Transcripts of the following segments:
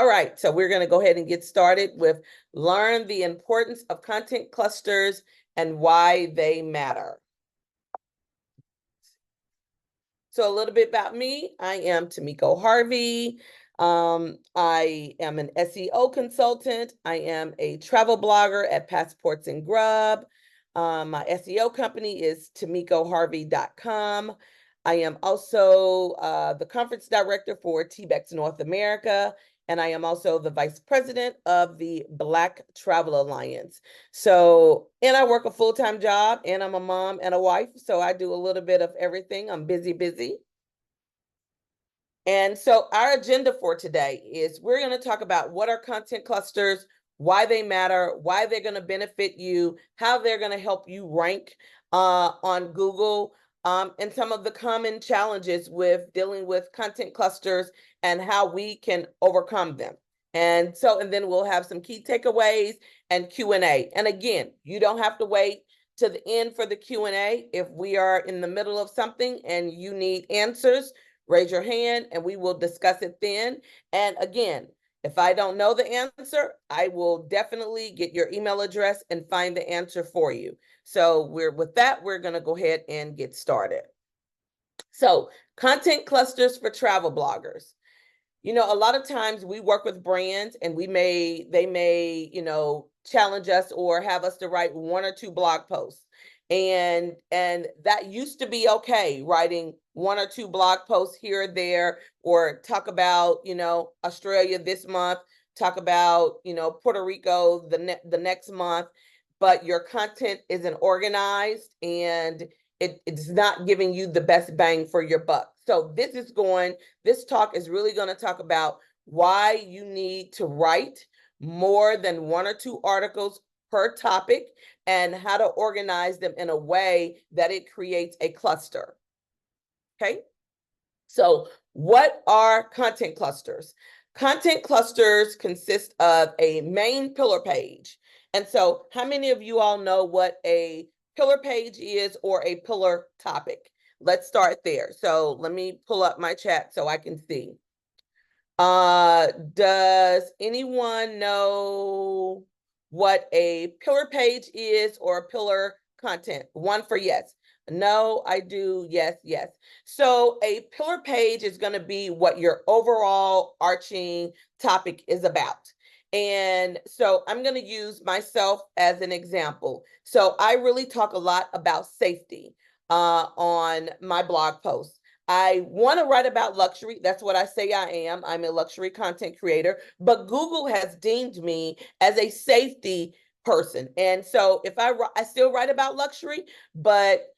All right, so we're going to go ahead and get started with learn the importance of content clusters and why they matter. So a little bit about me. I am Tomiko Harvey. I am an SEO consultant. I am a travel blogger at Passports and Grub. My SEO company is tomikoharvey.com. I am also the conference director for TBEX North America, and I am also the vice president of the Black Travel Alliance. So, and I work a full-time job, and I'm a mom and a wife, so I do a little bit of everything. I'm busy. And so our agenda for today is we're going to talk about what are content clusters, why they matter, why they're going to benefit you, how they're going to help you rank on Google, and some of the common challenges with dealing with content clusters and how we can overcome them. And then we'll have some key takeaways and Q&A. And again, you don't have to wait to the end for the Q&A. If we are in the middle of something and you need answers, raise your hand and we will discuss it then. And again, if I don't know the answer, I will definitely get your email address and find the answer for you. So we're going to go ahead and get started. So content clusters for travel bloggers. You know, a lot of times we work with brands and they may, challenge us or have us to write 1 or 2 blog posts. And that used to be okay, writing 1 or 2 blog posts here or there, or talk about, Australia this month, talk about, Puerto Rico the next month, but your content isn't organized and it's not giving you the best bang for your buck. So this talk is really going to talk about why you need to write more than 1 or 2 articles per topic and how to organize them in a way that it creates a cluster. Okay. So what are content clusters? Content clusters consist of a main pillar page. And so how many of you all know what a pillar page is or a pillar topic? Let's start there. So let me pull up my chat so I can see. Does anyone know what a pillar page is or a pillar content? 1 for yes. No, I do. Yes. So a pillar page is going to be what your overall arching topic is about. And so I'm going to use myself as an example. So I really talk a lot about safety on my blog posts. I want to write about luxury. That's what I say I am. I'm a luxury content creator, but Google has deemed me as a safety person. And so if I still write about luxury, but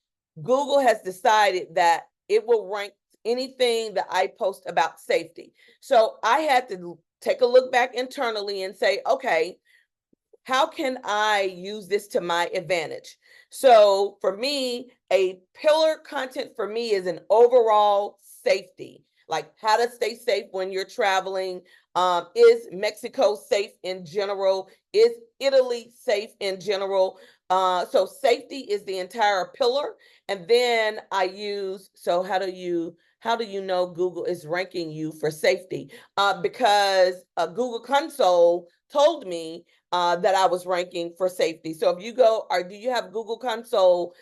Google has decided that it will rank anything that I post about safety. So I had to take a look back internally and say, okay, how can I use this to my advantage? So for me, a pillar content for me is an overall safety, like how to stay safe when you're traveling. Is Mexico safe in general? Is Italy safe in general? So safety is the entire pillar. And then I use, so how do you know Google is ranking you for safety? Because Google Console told me that I was ranking for safety. So if you go, or do you have Google Console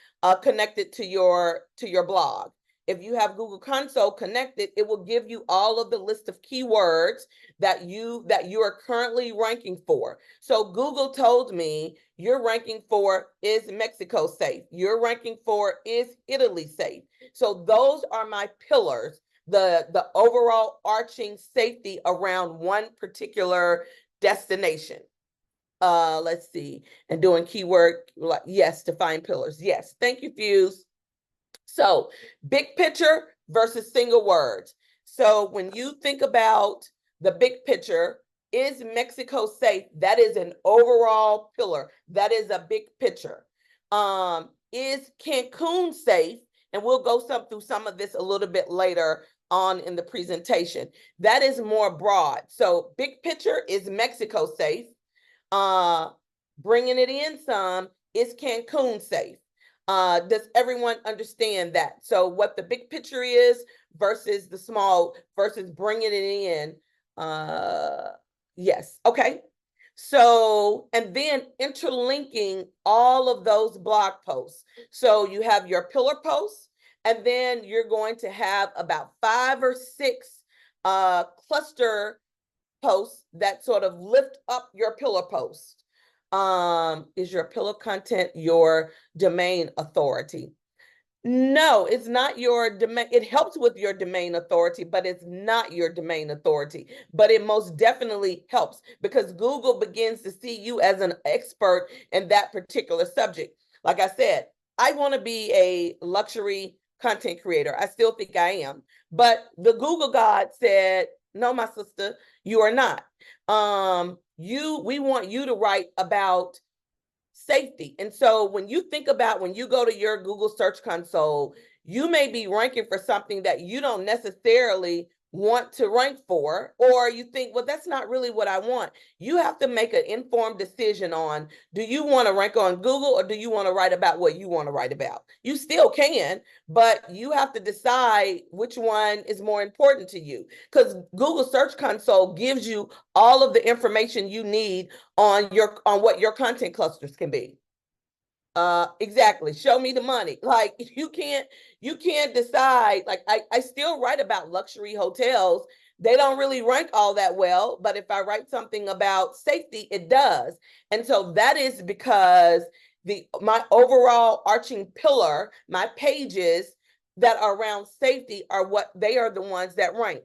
connected to your blog? If you have Google Console connected, it will give you all of the list of keywords that you are currently ranking for. So Google told me you're ranking for is Mexico safe? You're ranking for is Italy safe? So those are my pillars, the overall arching safety around one particular destination. Let's see, and doing keyword, like, yes, define pillars. Yes, thank you, Fuse. So big picture versus single words. So when you think about the big picture, is Mexico safe? That is an overall pillar. That is a big picture. Is Cancun safe? And we'll go through some of this a little bit later on in the presentation. That is more broad. So big picture, is Mexico safe? Bringing it in some, is Cancun safe? Does everyone understand that? So what the big picture is versus the small, versus bringing it in. Yes. Okay. So, and then interlinking all of those blog posts. So you have your pillar posts, and then you're going to have about 5 or 6 cluster posts that sort of lift up your pillar post. Is your pillar content your domain authority? No, it's not your domain. It helps with your domain authority, but it's not your domain authority. But it most definitely helps because Google begins to see you as an expert in that particular subject. Like I said, I want to be a luxury content creator. I still think I am. But the Google God said, no, my sister, you are not. We want you to write about safety. And so when you think about when you go to your Google Search Console, you may be ranking for something that you don't necessarily want to rank for, or you think, well, that's not really what I want. You have to make an informed decision on, do you want to rank on Google or do you want to write about what you want to write about? You still can, but you have to decide which one is more important to you, because Google Search Console gives you all of the information you need on what your content clusters can be. Exactly. Show me the money. Like you can't decide. Like I still write about luxury hotels. They don't really rank all that well, but if I write something about safety, it does. And so that is because my overall arching pillar, my pages that are around safety are the ones that rank.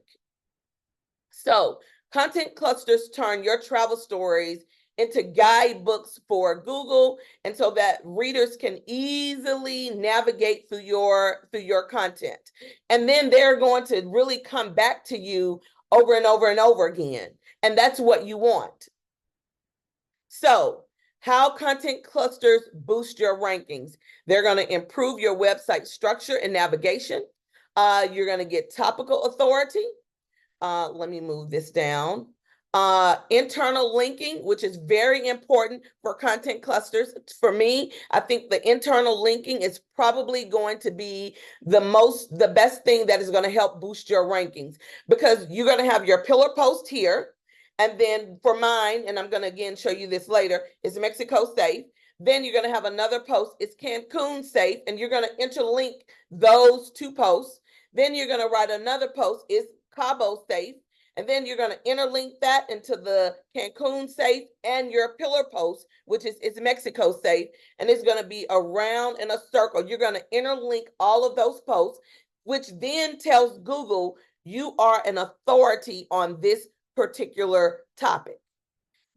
So content clusters turn your travel stories into guidebooks for Google, and so that readers can easily navigate through your content. And then they're going to really come back to you over and over and over again. And that's what you want. So, how content clusters boost your rankings? They're going to improve your website structure and navigation. You're going to get topical authority. Let me move this down. Internal linking, which is very important for content clusters. For me, I think the internal linking is probably going to be the best thing that is going to help boost your rankings, because you're going to have your pillar post here. And then for mine, and I'm going to again show you this later, is Mexico safe. Then you're going to have another post, it's Cancun safe, and you're going to interlink those 2 posts. Then you're going to write another post, is Cabo safe, and then you're going to interlink that into the Cancun safe and your pillar post, which is Mexico safe, and it's going to be around in a circle. You're going to interlink all of those posts, which then tells Google you are an authority on this particular topic.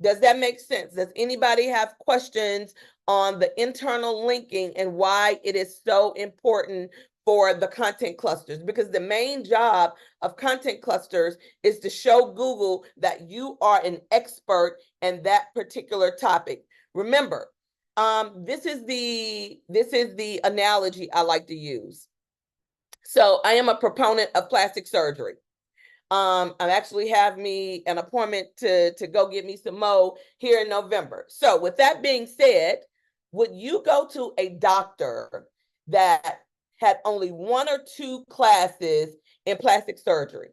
Does that make sense? Does anybody have questions on the internal linking and why it is so important for the content clusters? Because the main job of content clusters is to show Google that you are an expert in that particular topic. Remember, this is the analogy I like to use. So I am a proponent of plastic surgery. I actually have me an appointment to go get me some Mo here in November. So with that being said, would you go to a doctor that had only 1 or 2 classes in plastic surgery?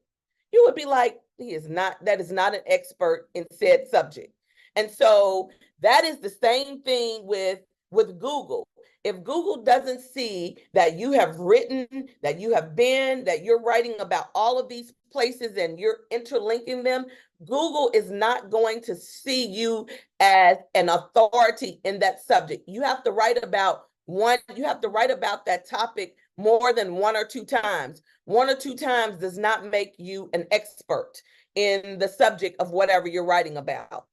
You would be like, that is not an expert in said subject. And so that is the same thing with Google. If Google doesn't see that you have written, that you have been, that you're writing about all of these places and you're interlinking them, Google is not going to see you as an authority in that subject. You have to write about that topic more than 1 or 2 times. 1 or 2 times does not make you an expert in the subject of whatever you're writing about.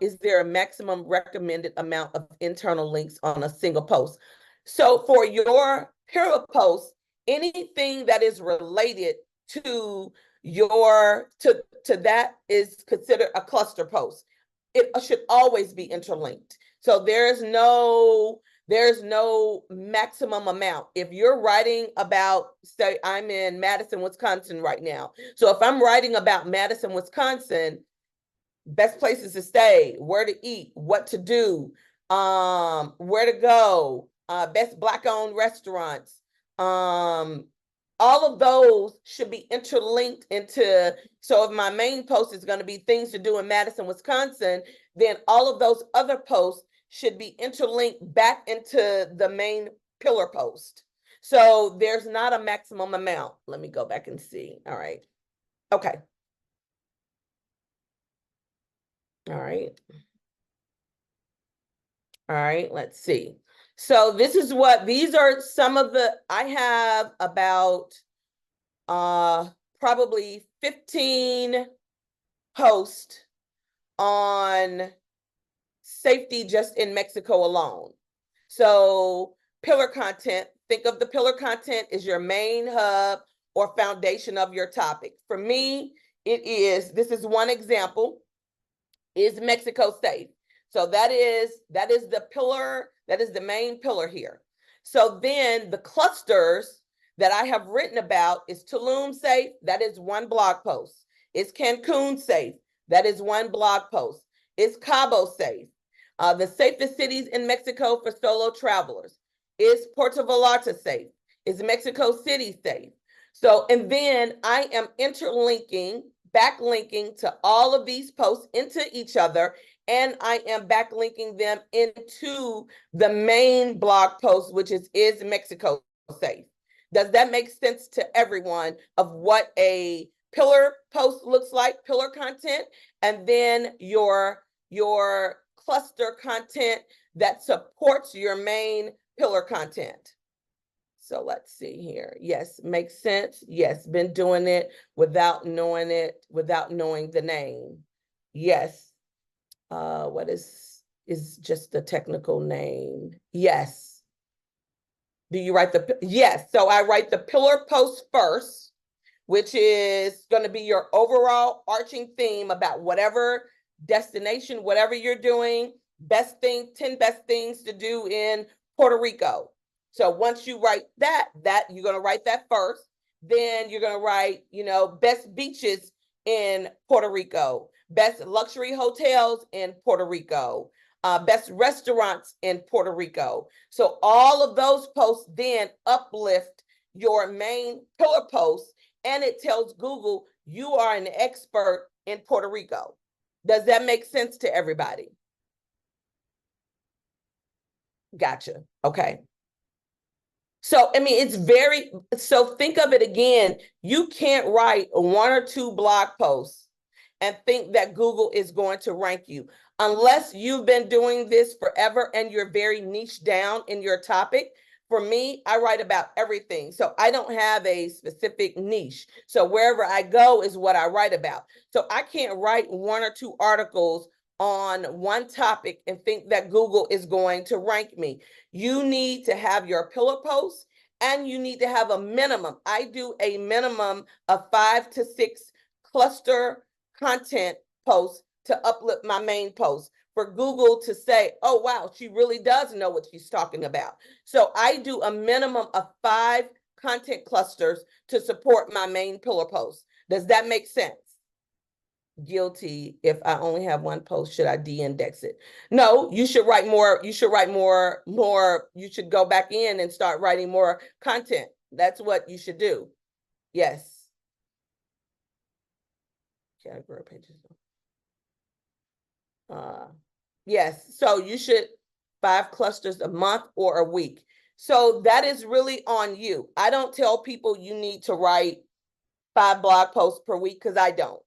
Is there a maximum recommended amount of internal links on a single post? So for your pillar post, anything that is related to that is considered a cluster post. It should always be interlinked. So there's no maximum amount. If you're writing about, say, I'm in Madison, Wisconsin right now. So if I'm writing about Madison, Wisconsin, best places to stay, where to eat, what to do, where to go, best Black-owned restaurants, all of those should be interlinked into, so if my main post is going to be things to do in Madison, Wisconsin, then all of those other posts should be interlinked back into the main pillar post. So there's not a maximum amount. Let me go back and see. All right. Okay. All right. All right, let's see. So this is what, these are some of the, I have about probably 15 posts on safety just in Mexico alone. So pillar content, think of the pillar content as your main hub or foundation of your topic. For me, it is, this is one example, is Mexico safe? So that is the pillar, that is the main pillar here. So then the clusters that I have written about is Tulum safe, that is one blog post. Is Cancun safe? That is one blog post. Is Cabo safe? The safest cities in Mexico for solo travelers. Is Puerto Vallarta safe? Is Mexico City safe? So, and then I am interlinking, backlinking to all of these posts into each other, and I am backlinking them into the main blog post, which is Mexico safe? Does that make sense to everyone of what a pillar post looks like, pillar content, and then your cluster content that supports your main pillar content? So let's see here. Yes, makes sense. Yes, been doing it, without knowing the name. Yes. What is just the technical name? Yes. Do you write the, yes. So I write the pillar post first, which is going to be your overall arching theme about whatever destination, whatever you're doing, 10 best things to do in Puerto Rico. So once you write that you're going to write that first, then you're going to write, best beaches in Puerto Rico, best luxury hotels in Puerto Rico, best restaurants in Puerto Rico. So all of those posts then uplift your main pillar post, and it tells Google you are an expert in Puerto Rico. Does that make sense to everybody? Gotcha. Okay. So, I mean, so think of it again. You can't write one or two blog posts and think that Google is going to rank you unless you've been doing this forever and you're very niche down in your topic. For me, I write about everything. So I don't have a specific niche. So wherever I go is what I write about. So I can't write one or two articles on one topic and think that Google is going to rank me. You need to have your pillar posts, and you need to have a minimum. I do a minimum of 5 to 6 cluster content posts to uplift my main post for Google to say, oh, wow, she really does know what she's talking about. So I do a minimum of 5 content clusters to support my main pillar post. Does that make sense? Guilty. If I only have one post, should I de-index it? No, you should write more. You should write more. You should go back in and start writing more content. That's what you should do. Yes. Category pages. Yes. So you should 5 clusters a month or a week. So that is really on you. I don't tell people you need to write 5 blog posts per week, because I don't.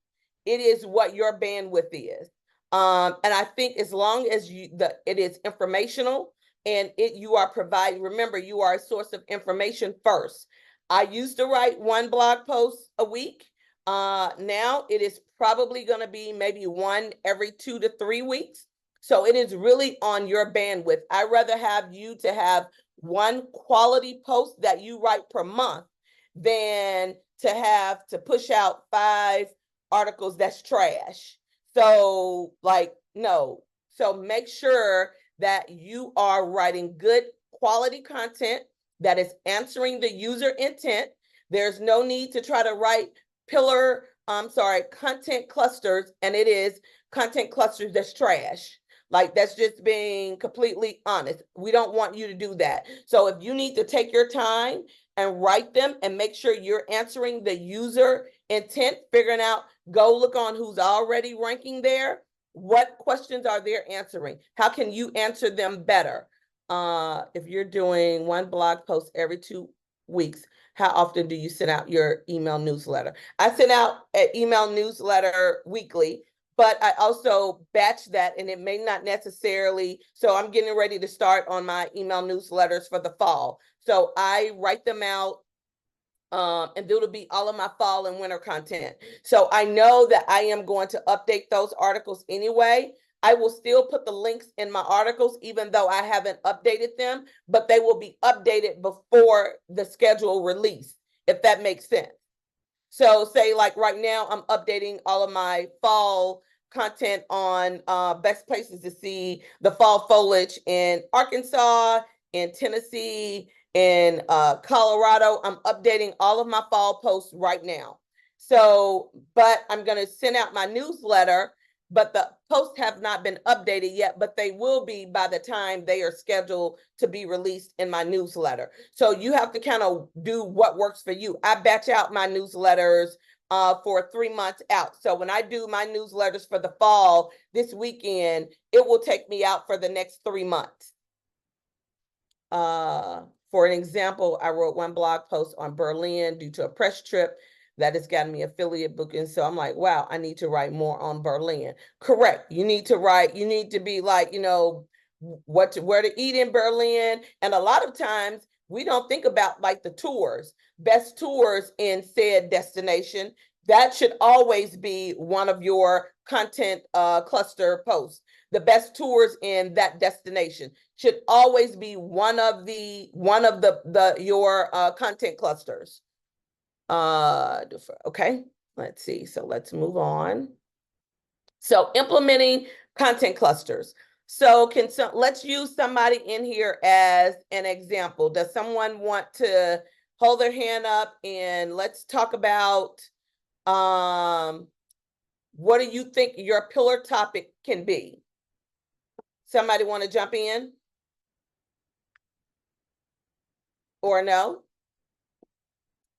It is what your bandwidth is. And I think as long as it is informational and you are providing, remember, you are a source of information first. I used to write 1 blog post a week. Now it is probably going to be maybe 1 every 2 to 3 weeks. So it is really on your bandwidth. I'd rather have you to have 1 quality post that you write per month than to have to push out 5 articles that's trash. So no. So make sure that you are writing good quality content that is answering the user intent. There's no need to try to write content clusters, and it is content clusters that's trash. That's just being completely honest. We don't want you to do that. So if you need to take your time and write them and make sure you're answering the user intent, figuring out, go look on who's already ranking there. What questions are they answering? How can you answer them better? If you're doing one blog post every 2 weeks, how often do you send out your email newsletter? I send out an email newsletter weekly, but I also batch that, and it may not necessarily, so I'm getting ready to start on my email newsletters for the fall. So I write them out, and it'll be all of my fall and winter content. So I know that I am going to update those articles anyway. I will still put the links in my articles, even though I haven't updated them, but they will be updated before the schedule release, if that makes sense. So say like right now, I'm updating all of my fall content on best places to see the fall foliage in Arkansas, in Tennessee, in Colorado. I'm updating all of my fall posts right now. So, but I'm going to send out my newsletter, but the posts have not been updated yet, but they will be by the time they are scheduled to be released in my newsletter. So you have to kind of do what works for you. I batch out my newsletters for 3 months out. So when I do my newsletters for the fall this weekend, it will take me out for the next 3 months. For an example, I wrote one blog post on Berlin due to a press trip that has gotten me affiliate bookings. So I'm like, wow, I need to write more on Berlin. Correct. You need to write, you need to be like, where to eat in Berlin. And a lot of times we don't think about like the tours, best tours in said destination. That should always be one of your content cluster posts. The best tours in that destination should always be one of your content clusters. Okay, let's see. So let's move on. So implementing content clusters. So let's use somebody in here as an example. Does someone want to hold their hand up and let's talk about what do you think your pillar topic can be? Somebody want to jump in? Or no?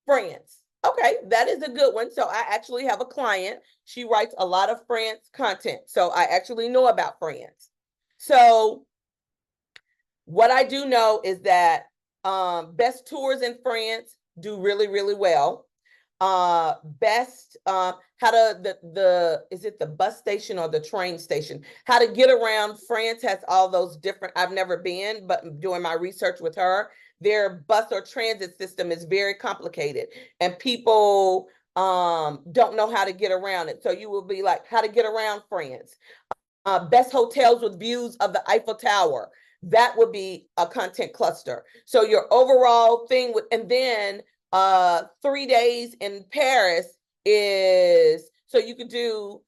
France. Okay, that is a good one. So I actually have a client. She writes a lot of France content. So I actually know about France. So what I do know is that best tours in France do really, really well. Best how to is it the bus station or the train station, how to get around France has all those different, I've never been, but doing my research with her, their bus or transit system is very complicated and people don't know how to get around it. So you will be like, how to get around France. Best hotels with views of the Eiffel Tower, that would be a content cluster. So your overall thing with, and then 3 days in Paris is, so you could do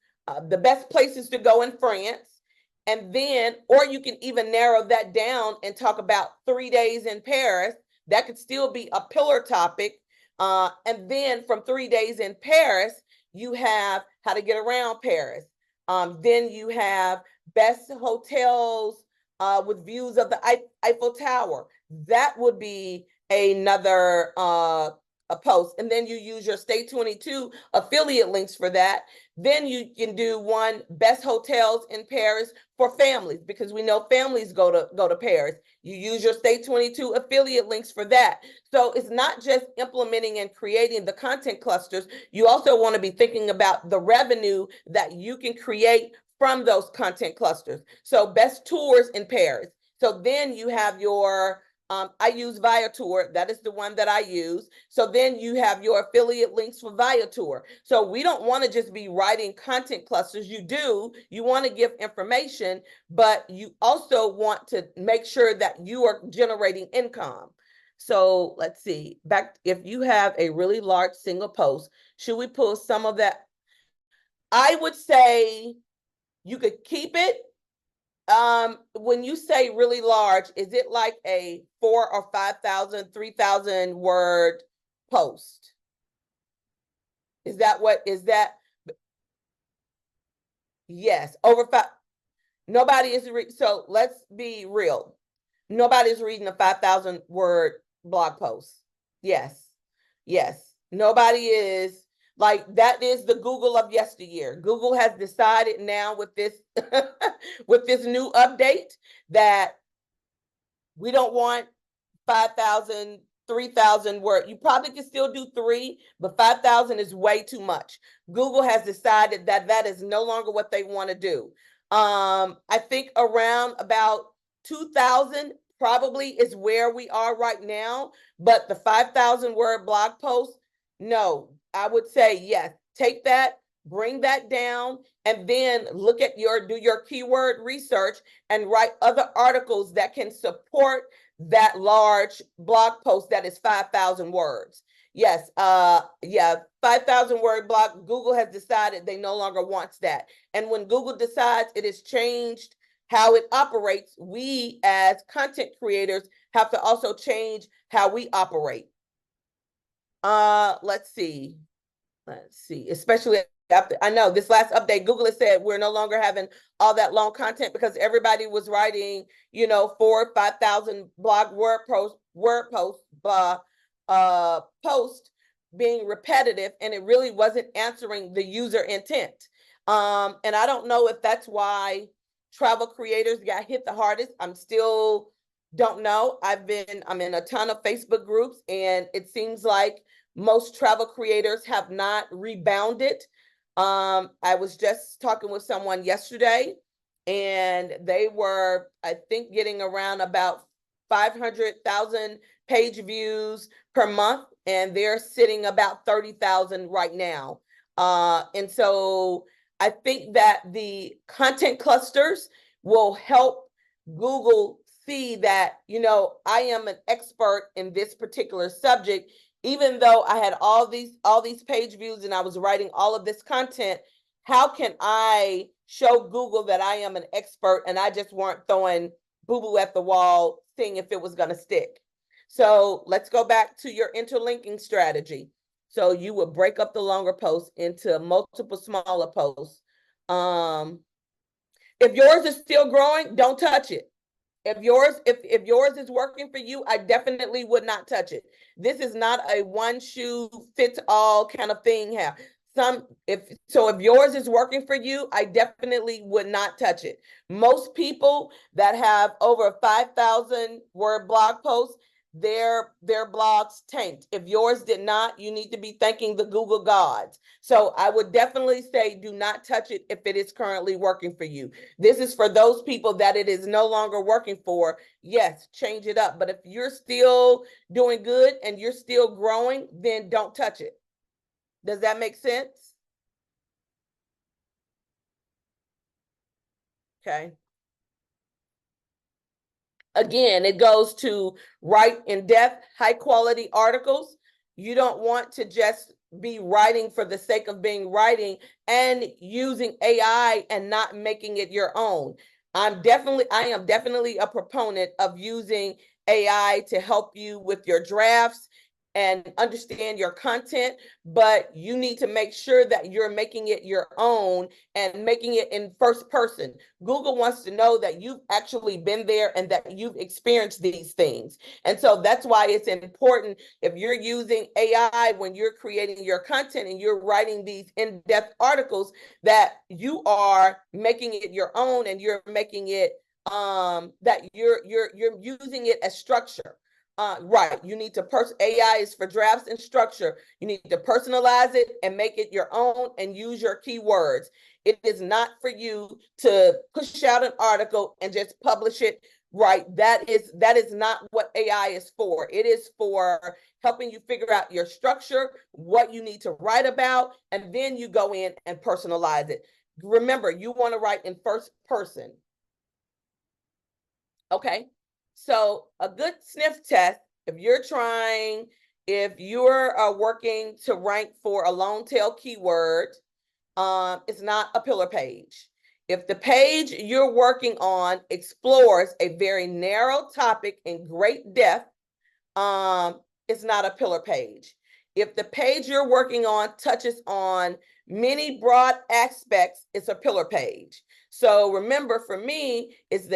the best places to go in France. And then, or you can even narrow that down and talk about 3 days in Paris. That could still be a pillar topic. And then from 3 days in Paris, you have how to get around Paris. Then you have best hotels with views of the Eiffel Tower. That would be another a post. And then you use your Stay22 affiliate links for that. Then you can do one best hotels in Paris for families, because we know families go to Paris. You use your Stay22 affiliate links for that. So it's not just implementing and creating the content clusters. You also want to be thinking about the revenue that you can create from those content clusters. So best tours in Paris. So then you have your I use Viator. That is the one that I use. So then you have your affiliate links for Viator. So we don't want to just be writing content clusters. You want to give information, but you also want to make sure that you are generating income. So let's see, if you have a really large single post, should we pull some of that? I would say you could keep it. When you say really large, is it like a 4 or 5,000, 3,000 word post? Is that? Yes, over 5. Nobody is so let's be real. Nobody's reading a 5,000 word blog post. Yes. Yes. Nobody is like that is the Google of yesteryear. Google has decided now with this with this new update that we don't want 5,000, 3,000 word. You probably can still do three, but 5,000 is way too much. Google has decided that that is no longer what they want to do. I think around about 2,000 probably is where we are right now, but the 5,000 word blog post, no, I would say yes, take that, bring that down, and then look at do your keyword research and write other articles that can support that large blog post that is 5,000 words. Yes, yeah, 5,000 word blog, Google has decided they no longer wants that. And when Google decides it has changed how it operates, we as content creators have to also change how we operate. Let's see. Especially after, I know this last update, Google has said we're no longer having all that long content because everybody was writing, 4,000, 5,000 blog post being repetitive, and it really wasn't answering the user intent. And I don't know if that's why travel creators got hit the hardest. I'm still don't know. I'm in a ton of Facebook groups, and it seems like most travel creators have not rebounded. I was just talking with someone yesterday, and they were, I think, getting around about 500,000 page views per month, and they're sitting about 30,000 right now. And so I think that the content clusters will help Google see that, I am an expert in this particular subject. Even though I had all these page views and I was writing all of this content, how can I show Google that I am an expert and I just weren't throwing boo-boo at the wall, seeing if it was going to stick? So let's go back to your interlinking strategy. So you would break up the longer posts into multiple smaller posts. If yours is still growing, don't touch it. If yours is working for you, I definitely would not touch it. This is not a one shoe fits all kind of thing here. If yours is working for you, I definitely would not touch it. Most people that have over 5,000 word blog posts, their blogs tanked. If yours did not, you need to be thanking the Google gods. So I would definitely say do not touch it if it is currently working for you. This is for those people that it is no longer working for. Yes, change it up. But if you're still doing good and you're still growing, then don't touch it. Does that make sense? Okay. Again, it goes to write in-depth, high-quality articles. You don't want to just be writing for the sake of being writing and using AI and not making it your own. I am definitely a proponent of using AI to help you with your drafts and understand your content, but you need to make sure that you're making it your own and making it in first person. Google wants to know that you've actually been there and that you've experienced these things. And so that's why it's important if you're using AI when you're creating your content and you're writing these in-depth articles that you are making it your own and you're making it that you're using it as structure. Right. You need to AI is for drafts and structure. You need to personalize it and make it your own and use your keywords. It is not for you to push out an article and just publish it. Right. That is not what AI is for. It is for helping you figure out your structure, what you need to write about, and then you go in and personalize it. Remember, you want to write in first person. Okay. So a good sniff test, if you're working to rank for a long tail keyword, it's not a pillar page. If the page you're working on explores a very narrow topic in great depth, it's not a pillar page. If the page you're working on touches on many broad aspects, it's a pillar page. So remember, for me, is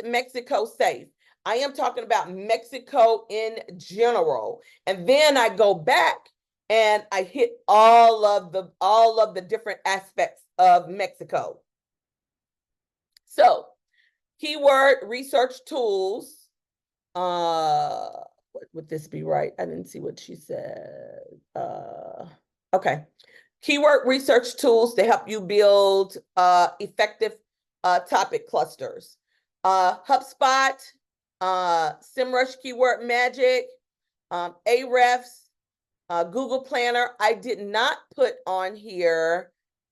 Mexico safe? I am talking about Mexico in general. And then I go back and I hit all of the different aspects of Mexico. So, keyword research tools. What would this be right? I didn't see what she said. Okay. Keyword research tools to help you build effective topic clusters. HubSpot, SEMrush Keyword Magic, Ahrefs, Google Planner. I did not put on here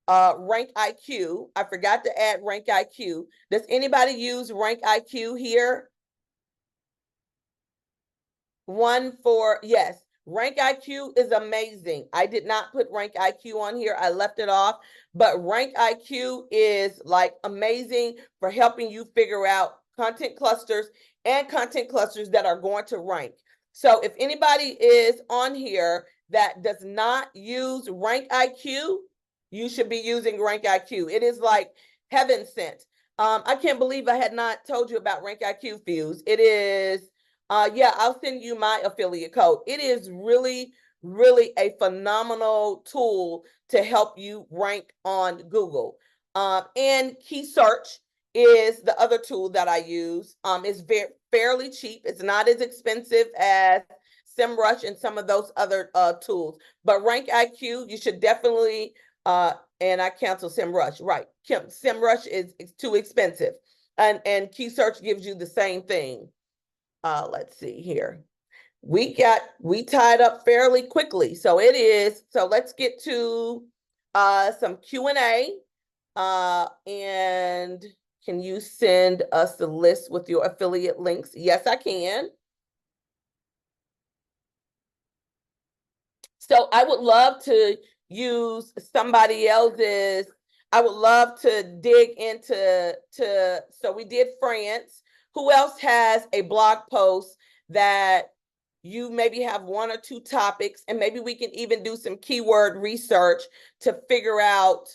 Rank IQ. I forgot to add Rank IQ. Does anybody use Rank IQ here? One for, yes, Rank IQ is amazing. I did not put Rank IQ on here. I left it off, but Rank IQ is like amazing for helping you figure out content clusters and content clusters that are going to rank. So if anybody is on here that does not use Rank IQ, you should be using Rank IQ. It is like heaven sent. I can't believe I had not told you about Rank IQ, Fuse. It is yeah, I'll send you my affiliate code. It is really, really a phenomenal tool to help you rank on Google. And Key Search is the other tool that I use. It's fairly cheap. It's not as expensive as SEMrush and some of those other tools. But Rank IQ, you should definitely, and I cancel SEMrush, right. SEMrush is too expensive. And Key Search gives you the same thing. Let's see here. We tied up fairly quickly. So let's get to some Q&A. And can you send us the list with your affiliate links? Yes, I can. So I would love to use somebody else's. I would love to dig into so we did France. Who else has a blog post that you maybe have one or two topics, and maybe we can even do some keyword research to figure out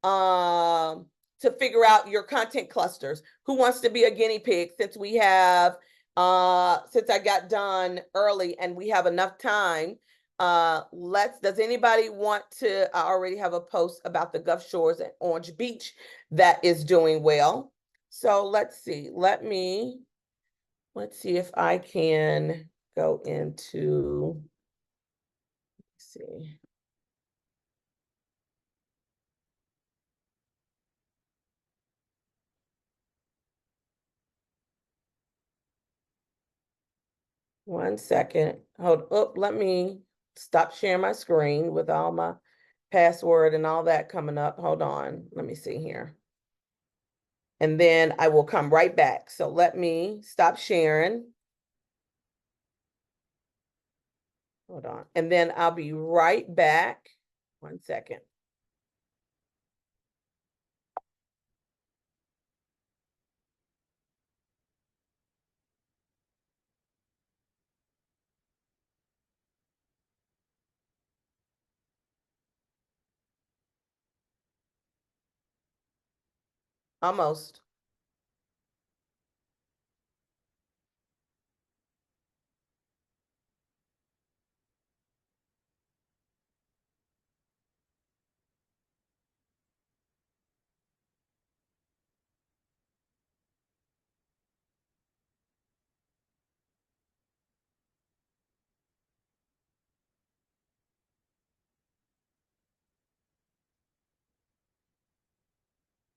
your content clusters. Who wants to be a guinea pig, since we have since I got done early and we have enough time? Does anybody want to? I already have a post about the Gulf Shores at Orange Beach that is doing well. So let's see. Let's see if I can go into, let's see. One second. Hold up. Let me stop sharing my screen with all my password and all that coming up. Hold on. Let me see here. And then I will come right back. So let me stop sharing. Hold on. And then I'll be right back. One second. Almost.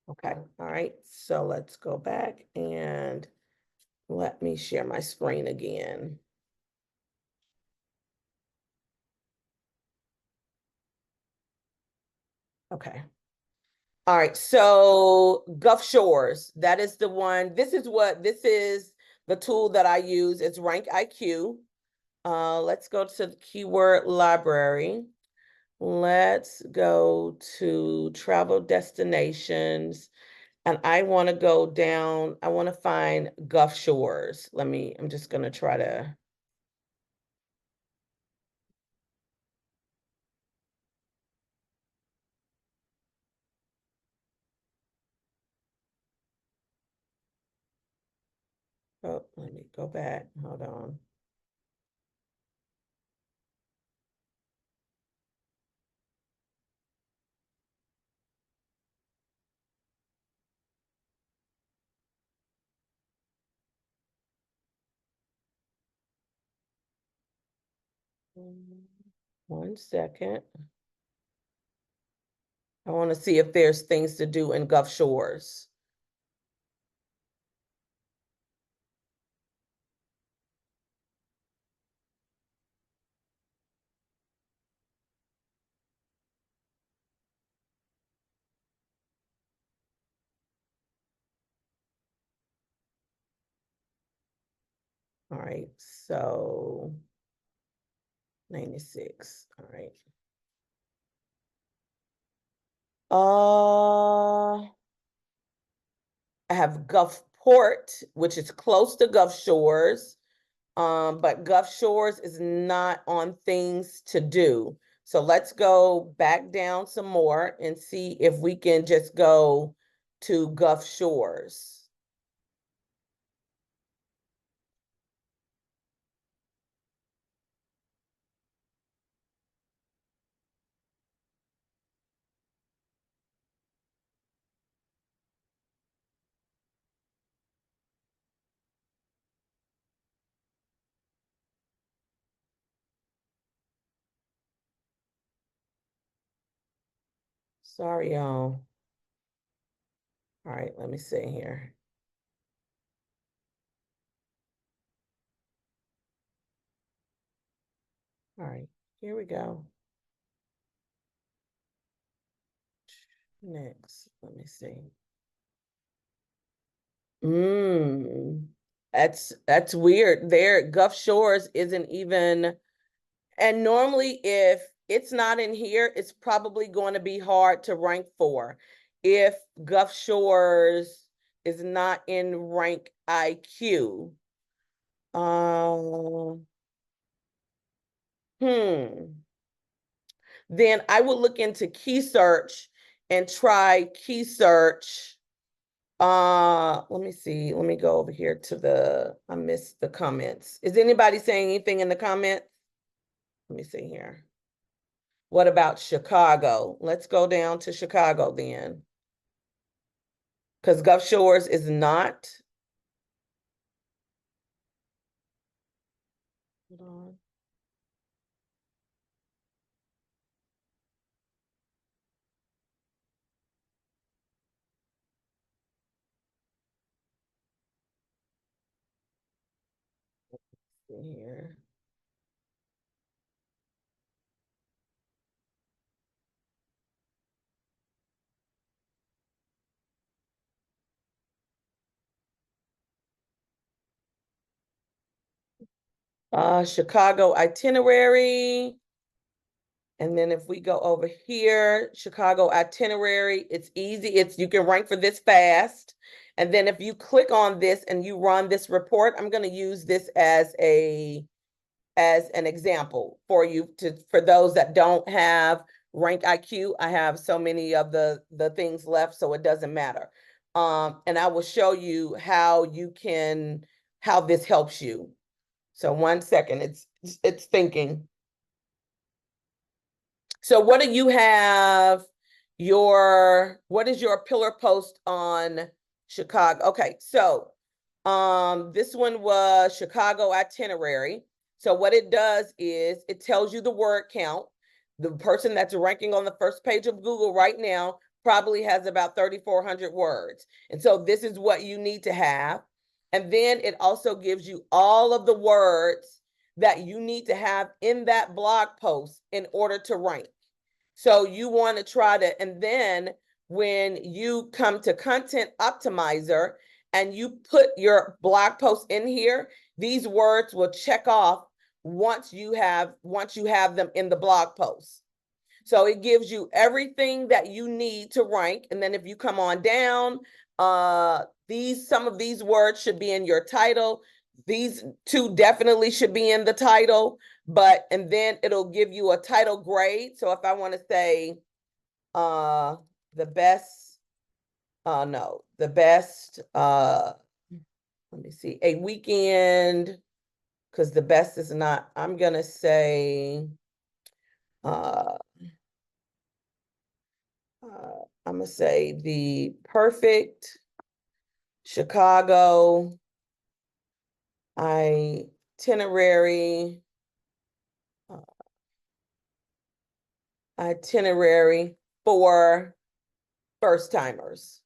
Okay. All right. So let's go back and let me share my screen again. Okay. All right. So Gulf Shores, that is the one. This is the tool that I use. It's Rank IQ. Let's go to the keyword library. Let's go to travel destinations. And I want to go down. I want to find Gulf Shores. I'm just going to try to. Oh, let me go back. Hold on. One second. I want to see if there's things to do in Gulf Shores. All right, so 96. All right. I have Gulfport, which is close to Gulf Shores. But Gulf Shores is not on things to do. So let's go back down some more and see if we can just go to Gulf Shores. Sorry, y'all. All right, let me see here. All right, here we go. Next, let me see. That's weird. There, Gulf Shores isn't even, and normally if it's not in here, it's probably going to be hard to rank for. If Gulf Shores is not in rank IQ. Um, hmm. Then I would look into key search and try key search. Let me see. Let me go over here to I missed the comments. Is anybody saying anything in the comments? Let me see here. What about Chicago? Let's go down to Chicago then. Because Gulf Shores is not. Hold on. Here. Chicago itinerary. And then if we go over here, Chicago itinerary, it's easy. You can rank for this fast. And then if you click on this and you run this report, I'm going to use this as an example for you for those that don't have rank IQ. I have so many of the things left, so it doesn't matter. And I will show you how this helps you. So 1 second, it's thinking. So what do you have what is your pillar post on Chicago? Okay, so this one was Chicago itinerary. So what it does is it tells you the word count. The person that's ranking on the first page of Google right now probably has about 3,400 words. And so this is what you need to have. And then it also gives you all of the words that you need to have in that blog post in order to rank. So you want to try to, and then when you come to Content Optimizer and you put your blog post in here, these words will check off once you have them in the blog post. So it gives you everything that you need to rank. And then if you come on down, some of these words should be in your title. These two definitely should be in the title, and then it'll give you a title grade. So if I want to say the best let me see, a weekend, because the best is not, I'm gonna say, uh, I'm gonna say the perfect Chicago itinerary, itinerary for first timers.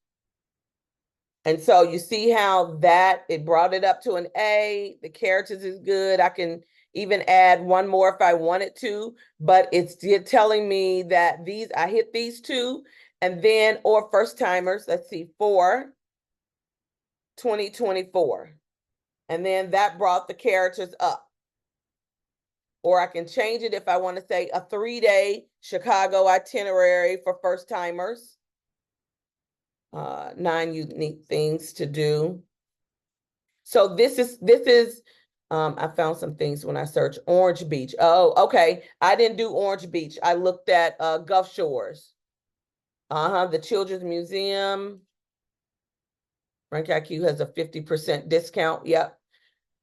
And so you see how that it brought it up to an A. The characters is good. I can even add one more if I wanted to, but it's telling me that these, I hit these two, and then, or first timers, let's see, for 2024. And then that brought the characters up. Or I can change it if I want to say a 3-day Chicago itinerary for first timers. 9 unique things to do. So this is I found some things when I searched Orange Beach. Oh, okay. I didn't do Orange Beach. I looked at Gulf Shores. The Children's Museum. Rank IQ has a 50% discount. Yep.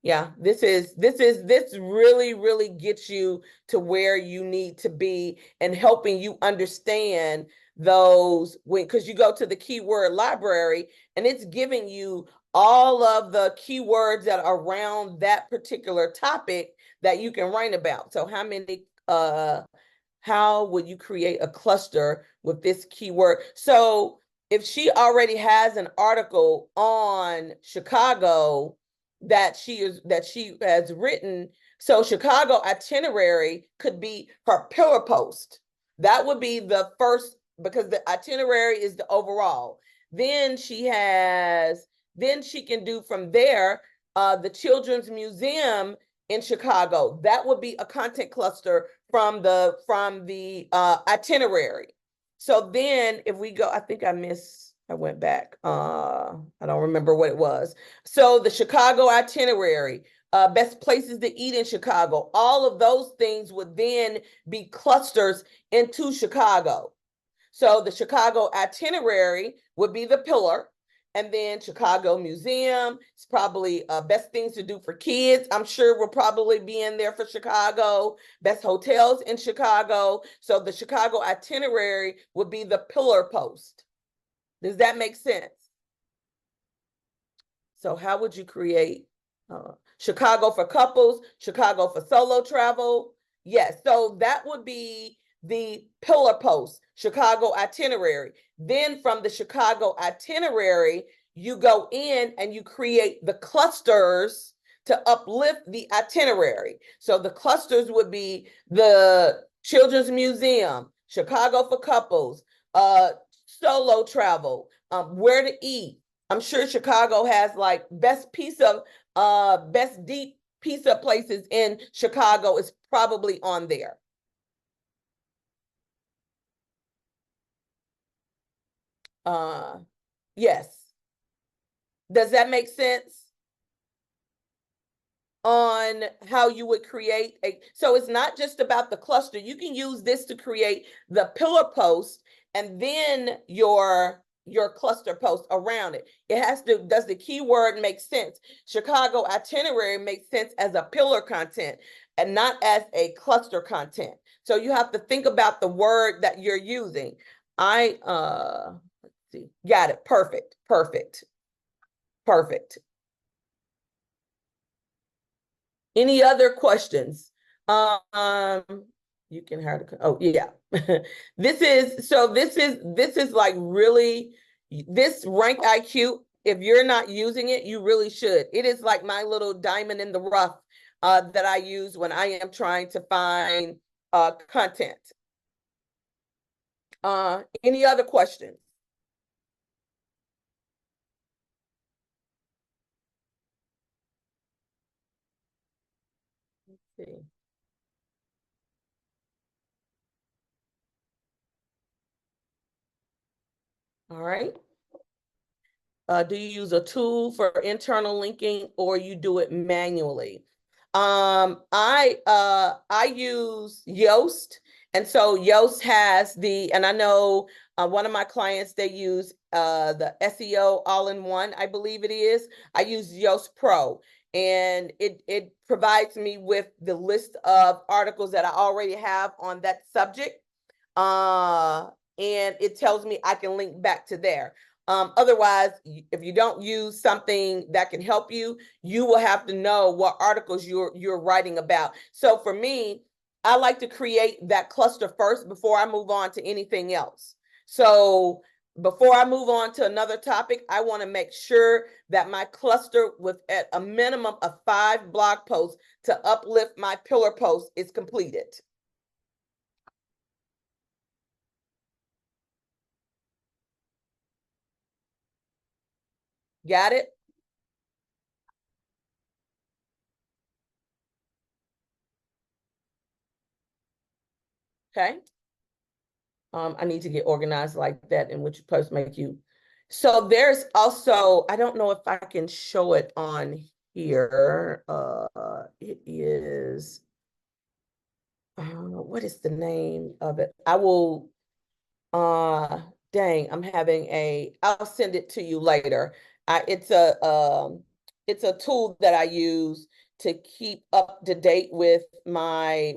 Yeah, this really gets you to where you need to be and helping you understand those because you go to the keyword library and it's giving you all of the keywords that are around that particular topic that you can write about. So how would you create a cluster with this keyword? So if she already has an article on Chicago that she has written, so Chicago itinerary could be her pillar post. That would be the first, because the itinerary is the overall. Then she can do from there the Children's Museum in Chicago. That would be a content cluster from the itinerary. So then if we go, I think I went back. I don't remember what it was. So the Chicago itinerary, best places to eat in Chicago, all of those things would then be clusters into Chicago. So the Chicago itinerary would be the pillar. And then Chicago Museum is probably best things to do for kids. I'm sure will probably be in there for Chicago. Best hotels in Chicago. So the Chicago itinerary would be the pillar post. Does that make sense? So how would you create Chicago for couples, Chicago for solo travel? Yes, so that would be the pillar post, Chicago itinerary. Then from the Chicago itinerary, you go in and you create the clusters to uplift the itinerary. So the clusters would be the Children's Museum, Chicago for couples, solo travel, where to eat. I'm sure Chicago has like best deep pizza places in Chicago is probably on there. Yes. Does that make sense? On how you would create so it's not just about the cluster. You can use this to create the pillar post and then your cluster post around it. It has to, does the keyword make sense? Chicago itinerary makes sense as a pillar content and not as a cluster content. So you have to think about the word that you're using. Let's see. Got it. Perfect. Any other questions? You can hire to, oh yeah. This is like really, this rank IQ, if you're not using it, you really should. It is like my little diamond in the rough that I use when I am trying to find content. Any other questions? Let's see. All right. Do you use a tool for internal linking or you do it manually? I use Yoast And so Yoast has and I know one of my clients, they use the SEO all-in-one, I believe it is. I use Yoast Pro, and it provides me with the list of articles that I already have on that subject. And it tells me I can link back to there. Otherwise, if you don't use something that can help you, you will have to know what articles you're writing about. So for me, I like to create that cluster first before I move on to anything else. So before I move on to another topic, I want to make sure that my cluster with at a minimum of 5 blog posts to uplift my pillar post is completed. Got it? Okay. I need to get organized like that, in which post make you. So there's also, I don't know if I can show it on here. It is, what is the name of it? I will, dang, I'll send it to you later. It's a tool that I use to keep up to date with my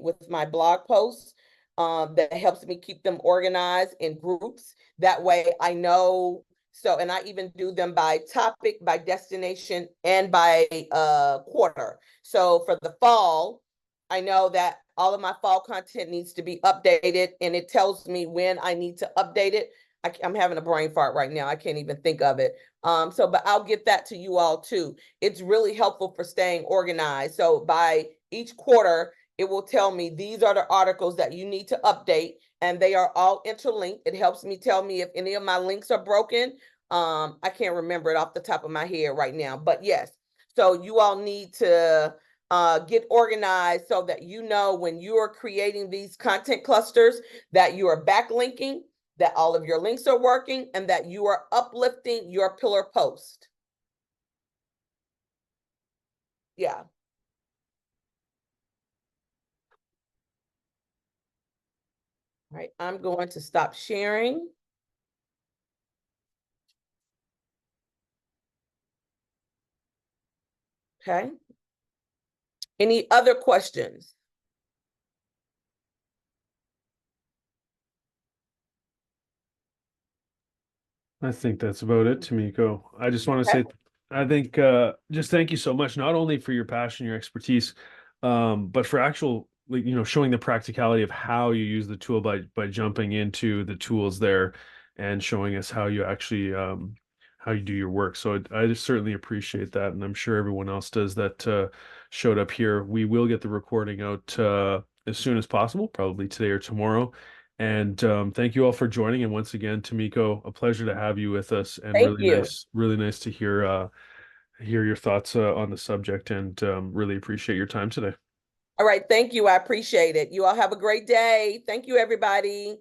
blog posts. That helps me keep them organized in groups. That way I know. So, and I even do them by topic, by destination, and by quarter. So for the fall, I know that all of my fall content needs to be updated, and it tells me when I need to update it. I'm having a brain fart right now. I can't even think of it. But I'll get that to you all too. It's really helpful for staying organized. So by each quarter, it will tell me these are the articles that you need to update, and they are all interlinked. It helps me tell me if any of my links are broken. I can't remember it off the top of my head right now, but yes. So you all need to get organized so that you know when you are creating these content clusters that you are backlinking, that all of your links are working, and that you are uplifting your pillar post. Yeah. All right, I'm going to stop sharing. Okay. Any other questions? I think that's about it, Tomiko. I just want to Okay. say, I think just thank you so much, not only for your passion, your expertise, but for actual, like, showing the practicality of how you use the tool by jumping into the tools there and showing us how you actually how you do your work. So I just certainly appreciate that, and I'm sure everyone else does that showed up here. We will get the recording out as soon as possible, probably today or tomorrow. And thank you all for joining. And once again, Tomiko, a pleasure to have you with us, and Thank you. really nice to hear your thoughts on the subject, and really appreciate your time today. All right. Thank you. I appreciate it. You all have a great day. Thank you, everybody.